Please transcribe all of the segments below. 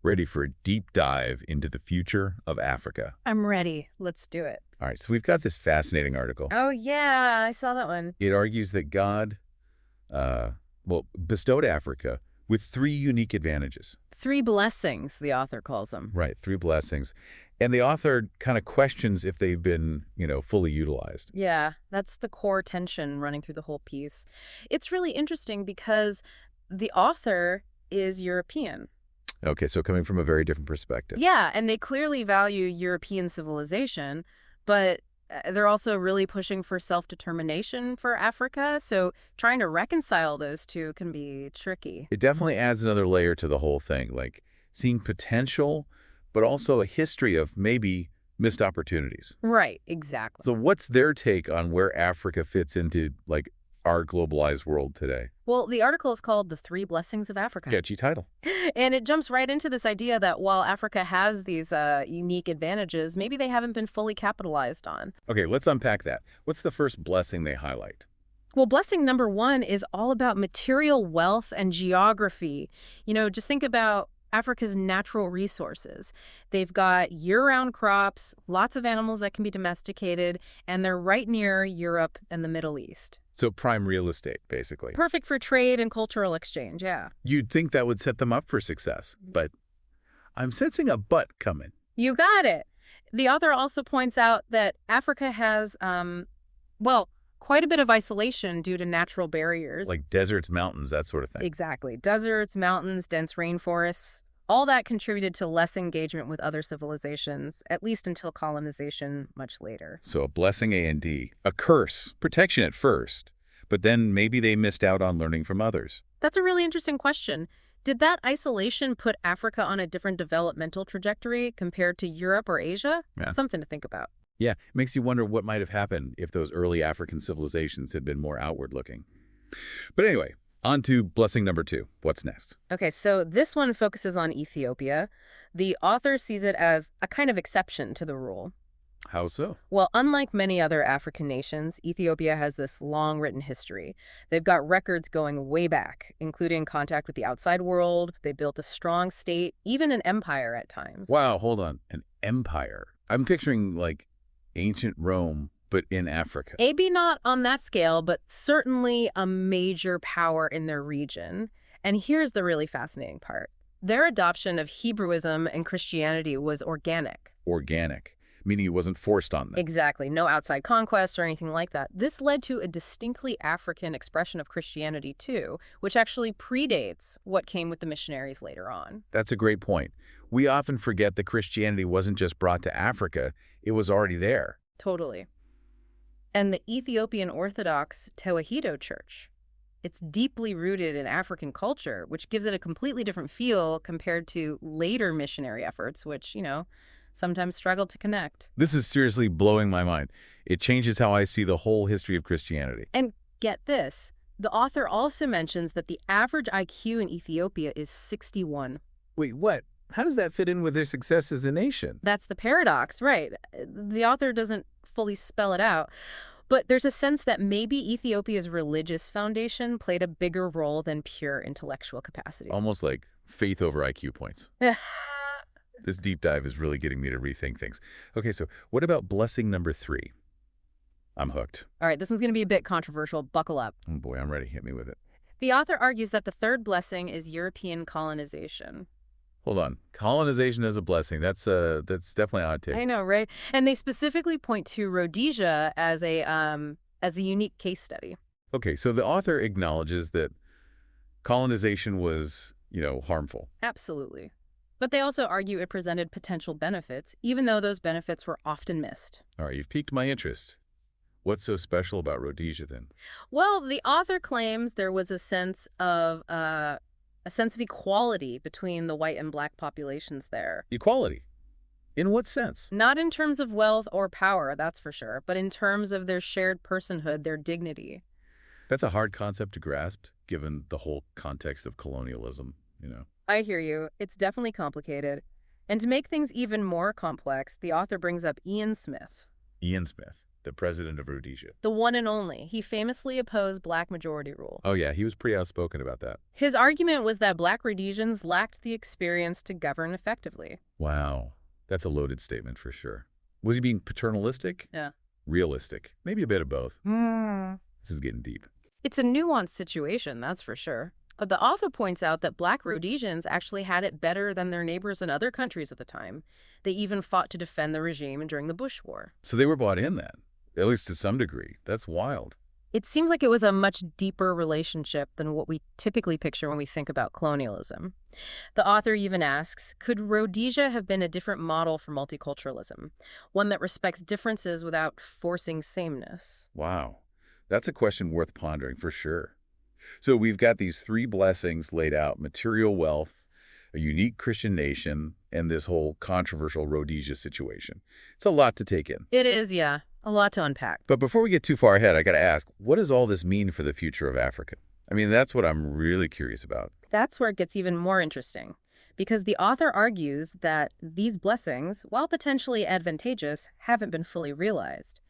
Ready for a deep dive into the future of Africa. I'm ready. Let's do it. All right, so we've got this fascinating article. Oh, yeah, I saw that one. It argues that God, bestowed Africa with three unique advantages. 3 blessings, the author calls them. Right, three blessings. And the author kind of questions if they've been, fully utilized. Yeah, that's the core tension running through the whole piece. It's really interesting because the author is European. Okay, so coming from a very different perspective. Yeah, and they clearly value European civilization, but they're also really pushing for self-determination for Africa, so trying to reconcile those two can be tricky. It definitely adds another layer to the whole thing, like seeing potential, but also a history of maybe missed opportunities. Right, exactly. So what's their take on where Africa fits into, our globalized world today? Well, the article is called The 3 Blessings of Africa. Catchy title. And it jumps right into this idea that while Africa has these unique advantages, maybe they haven't been fully capitalized on. Okay, let's unpack that. What's the first blessing they highlight? Well, blessing number 1 is all about material wealth and geography. Just think about Africa's natural resources. They've got year-round crops, lots of animals that can be domesticated, and they're right near Europe and the Middle East. So prime real estate, basically. Perfect for trade and cultural exchange, yeah. You'd think that would set them up for success, but I'm sensing a but coming. You got it. The author also points out that Africa has, quite a bit of isolation due to natural barriers. Like deserts, mountains, that sort of thing. Exactly. Deserts, mountains, dense rainforests. All that contributed to less engagement with other civilizations, at least until colonization much later. So a blessing A and D. A curse. Protection at first. But then maybe they missed out on learning from others. That's a really interesting question. Did that isolation put Africa on a different developmental trajectory compared to Europe or Asia? Yeah. Something to think about. Yeah, makes you wonder what might have happened if those early African civilizations had been more outward-looking. But anyway, on to blessing number 2. What's next? Okay, so this one focuses on Ethiopia. The author sees it as a kind of exception to the rule. How so? Well, unlike many other African nations, Ethiopia has this long written history. They've got records going way back, including contact with the outside world. They built a strong state, even an empire at times. Wow, hold on. An empire. I'm picturing, ancient Rome, but in Africa. Maybe not on that scale, but certainly a major power in their region. And here's the really fascinating part. Their adoption of Hebrewism and Christianity was organic. Organic, meaning it wasn't forced on them. Exactly. No outside conquest or anything like that. This led to a distinctly African expression of Christianity, too, which actually predates what came with the missionaries later on. That's a great point. We often forget that Christianity wasn't just brought to Africa, it was already there. Totally. And the Ethiopian Orthodox Tewahedo Church. It's deeply rooted in African culture, which gives it a completely different feel compared to later missionary efforts, which, sometimes struggle to connect. This is seriously blowing my mind. It changes how I see the whole history of Christianity. And get this, the author also mentions that the average IQ in Ethiopia is 61. Wait, what? How does that fit in with their success as a nation? That's the paradox, right? The author doesn't fully spell it out. But there's a sense that maybe Ethiopia's religious foundation played a bigger role than pure intellectual capacity. Almost like faith over IQ points. This deep dive is really getting me to rethink things. Okay, so what about blessing number 3? I'm hooked. All right, this one's going to be a bit controversial. Buckle up. Oh boy, I'm ready. Hit me with it. The author argues that the third blessing is European colonization. Hold on. Colonization is a blessing. That's definitely odd take. I know, right? And they specifically point to Rhodesia as a unique case study. Okay, so the author acknowledges that colonization was, harmful. Absolutely. But they also argue it presented potential benefits, even though those benefits were often missed. All right, you've piqued my interest. What's so special about Rhodesia then? Well, the author claims there was a sense of equality between the white and black populations there. Equality? In what sense? Not in terms of wealth or power, that's for sure, but in terms of their shared personhood, their dignity. That's a hard concept to grasp, given the whole context of colonialism, I hear you. It's definitely complicated. And to make things even more complex, the author brings up Ian Smith. Ian Smith. the president of Rhodesia. The one and only. He famously opposed black majority rule. Oh, yeah, he was pretty outspoken about that. His argument was that black Rhodesians lacked the experience to govern effectively. Wow. That's a loaded statement for sure. Was he being paternalistic? Yeah. Realistic? Maybe a bit of both. This is getting deep. It's a nuanced situation, that's for sure. The author points out that black Rhodesians actually had it better than their neighbors in other countries at the time. They even fought to defend the regime during the Bush War. So they were bought in then, at least to some degree. That's wild. It seems like it was a much deeper relationship than what we typically picture when we think about colonialism. The author even asks, could Rhodesia have been a different model for multiculturalism, one that respects differences without forcing sameness? Wow. That's a question worth pondering for sure. So we've got these three blessings laid out: material wealth, a unique Christian nation, and this whole controversial Rhodesia situation. It's a lot to take in. It is, yeah. A lot to unpack. But before we get too far ahead, I got to ask, what does all this mean for the future of Africa? I mean, that's what I'm really curious about. That's where it gets even more interesting, because the author argues that these blessings, while potentially advantageous, haven't been fully realized.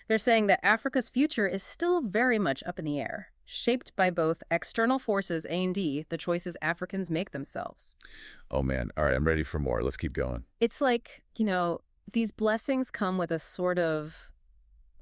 They're saying that Africa's future is still very much up in the air, shaped by both external forces and the choices Africans make themselves. Oh, man. All right, I'm ready for more. Let's keep going. It's like, these blessings come with a sort of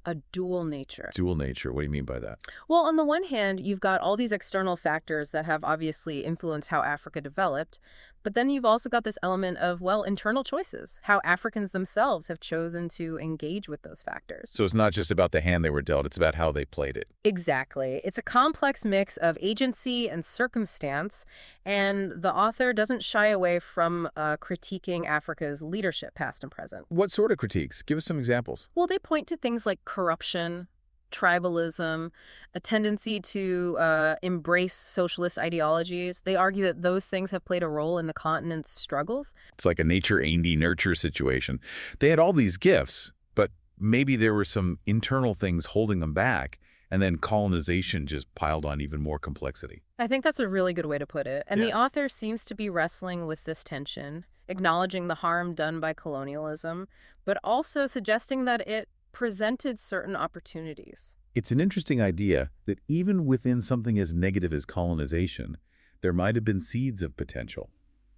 a dual nature. Dual nature. What do you mean by that? Well, on the one hand, you've got all these external factors that have obviously influenced how Africa developed, but then you've also got this element of, internal choices, how Africans themselves have chosen to engage with those factors. So it's not just about the hand they were dealt, it's about how they played it. Exactly. It's a complex mix of agency and circumstance, and the author doesn't shy away from critiquing Africa's leadership, past and present. What sort of critiques? Give us some examples. Well, they point to things like corruption, tribalism, a tendency to embrace socialist ideologies. They argue that those things have played a role in the continent's struggles. It's like a nature Andy nurture situation. They had all these gifts, but maybe there were some internal things holding them back, and then colonization just piled on even more complexity. I think that's a really good way to put it. And the author seems to be wrestling with this tension, acknowledging the harm done by colonialism, but also suggesting that it presented certain opportunities. It's an interesting idea that even within something as negative as colonization, there might have been seeds of potential.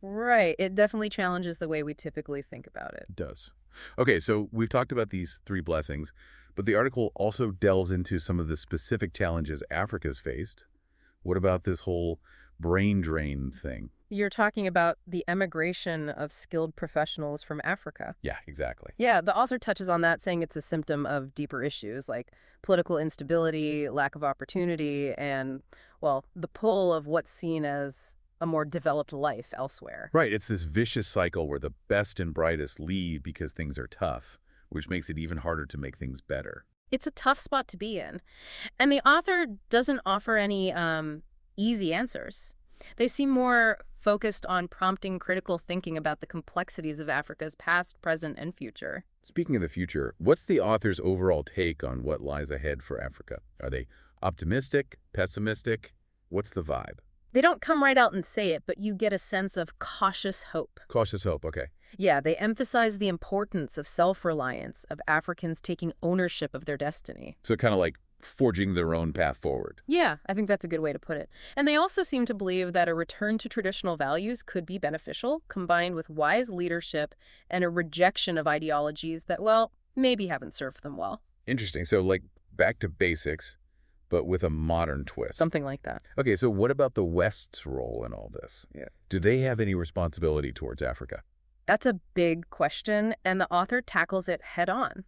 Right. It definitely challenges the way we typically think about it. It does. Okay, so we've talked about these three blessings, but the article also delves into some of the specific challenges Africa's faced. What about this whole brain drain thing? You're talking about the emigration of skilled professionals from Africa. Yeah, exactly. Yeah, the author touches on that, saying it's a symptom of deeper issues like political instability, lack of opportunity, and, the pull of what's seen as a more developed life elsewhere. Right, it's this vicious cycle where the best and brightest leave because things are tough, which makes it even harder to make things better. It's a tough spot to be in. And the author doesn't offer any easy answers. They seem more focused on prompting critical thinking about the complexities of Africa's past, present, and future. Speaking of the future, what's the author's overall take on what lies ahead for Africa? Are they optimistic, pessimistic? What's the vibe? They don't come right out and say it, but you get a sense of cautious hope. Cautious hope, okay. Yeah, they emphasize the importance of self-reliance, of Africans taking ownership of their destiny. So kind of like forging their own path forward. Yeah, I think that's a good way to put it. And they also seem to believe that a return to traditional values could be beneficial, combined with wise leadership and a rejection of ideologies that, maybe haven't served them well. Interesting. So like back to basics, but with a modern twist. Something like that. Okay, so what about the West's role in all this? Yeah. Do they have any responsibility towards Africa? That's a big question, and the author tackles it head on.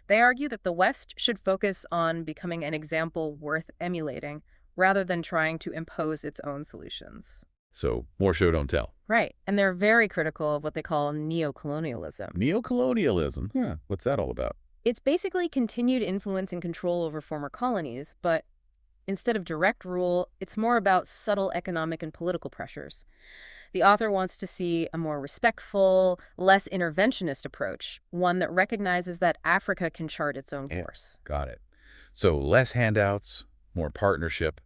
They argue that the West should focus on becoming an example worth emulating, rather than trying to impose its own solutions. So more show, don't tell. Right, and they're very critical of what they call neocolonialism. Neocolonialism? Huh. What's that all about? It's basically continued influence and control over former colonies, but instead of direct rule, it's more about subtle economic and political pressures. The author wants to see a more respectful, less interventionist approach, one that recognizes that Africa can chart its own course. Got it. So less handouts, more partnership,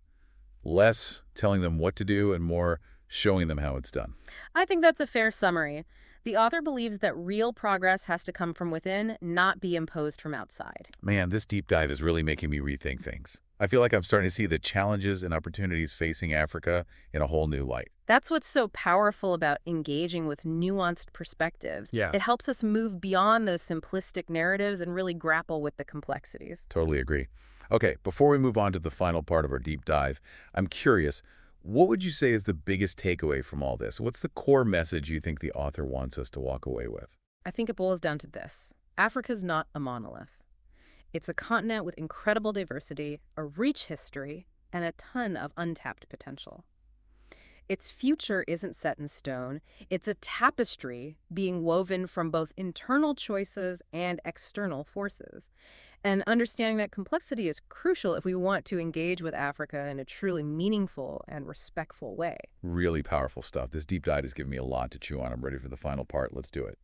less telling them what to do, and more showing them how it's done. I think that's a fair summary. The author believes that real progress has to come from within, not be imposed from outside. Man, this deep dive is really making me rethink things. I feel like I'm starting to see the challenges and opportunities facing Africa in a whole new light. That's what's so powerful about engaging with nuanced perspectives. Yeah. It helps us move beyond those simplistic narratives and really grapple with the complexities. Totally agree. Okay, before we move on to the final part of our deep dive, I'm curious, what would you say is the biggest takeaway from all this? What's the core message you think the author wants us to walk away with? I think it boils down to this. Africa's not a monolith. It's a continent with incredible diversity, a rich history, and a ton of untapped potential. Its future isn't set in stone. It's a tapestry being woven from both internal choices and external forces. And understanding that complexity is crucial if we want to engage with Africa in a truly meaningful and respectful way. Really powerful stuff. This deep dive has given me a lot to chew on. I'm ready for the final part. Let's do it.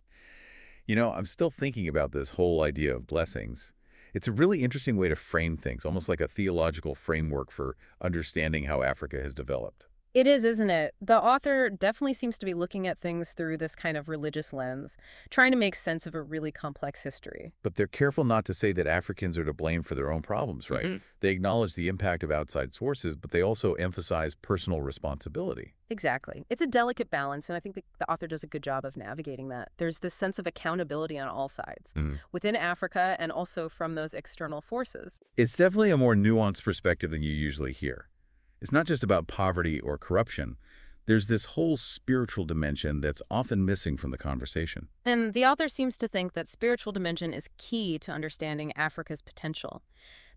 I'm still thinking about this whole idea of blessings. It's a really interesting way to frame things, almost like a theological framework for understanding how Africa has developed. It is, isn't it? The author definitely seems to be looking at things through this kind of religious lens, trying to make sense of a really complex history. But they're careful not to say that Africans are to blame for their own problems, right? They acknowledge the impact of outside sources, but they also emphasize personal responsibility. Exactly. It's a delicate balance, and I think the author does a good job of navigating that. There's this sense of accountability on all sides, within Africa and also from those external forces. It's definitely a more nuanced perspective than you usually hear. It's not just about poverty or corruption. There's this whole spiritual dimension that's often missing from the conversation. And the author seems to think that spiritual dimension is key to understanding Africa's potential.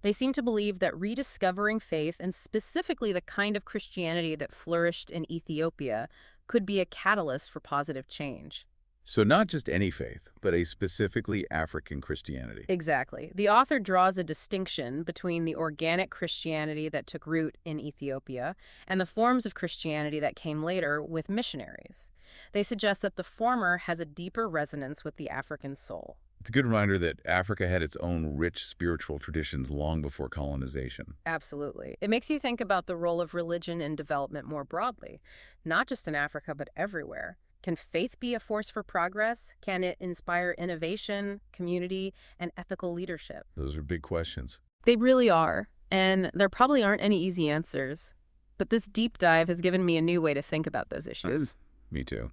They seem to believe that rediscovering faith, and specifically the kind of Christianity that flourished in Ethiopia, could be a catalyst for positive change. So not just any faith, but a specifically African Christianity. Exactly. The author draws a distinction between the organic Christianity that took root in Ethiopia and the forms of Christianity that came later with missionaries. They suggest that the former has a deeper resonance with the African soul. It's a good reminder that Africa had its own rich spiritual traditions long before colonization. Absolutely. It makes you think about the role of religion in development more broadly, not just in Africa, but everywhere. Can faith be a force for progress? Can it inspire innovation, community, and ethical leadership? Those are big questions. They really are, and there probably aren't any easy answers. But this deep dive has given me a new way to think about those issues. Me too.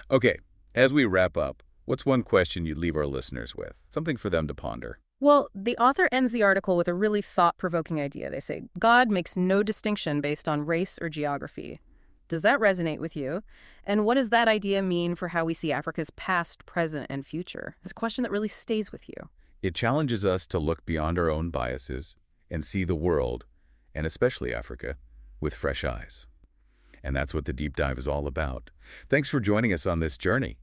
Okay, as we wrap up, what's one question you'd leave our listeners with? Something for them to ponder. Well, the author ends the article with a really thought-provoking idea. They say, God makes no distinction based on race or geography. Does that resonate with you? And what does that idea mean for how we see Africa's past, present, and future? It's a question that really stays with you. It challenges us to look beyond our own biases and see the world, and especially Africa, with fresh eyes. And that's what the deep dive is all about. Thanks for joining us on this journey.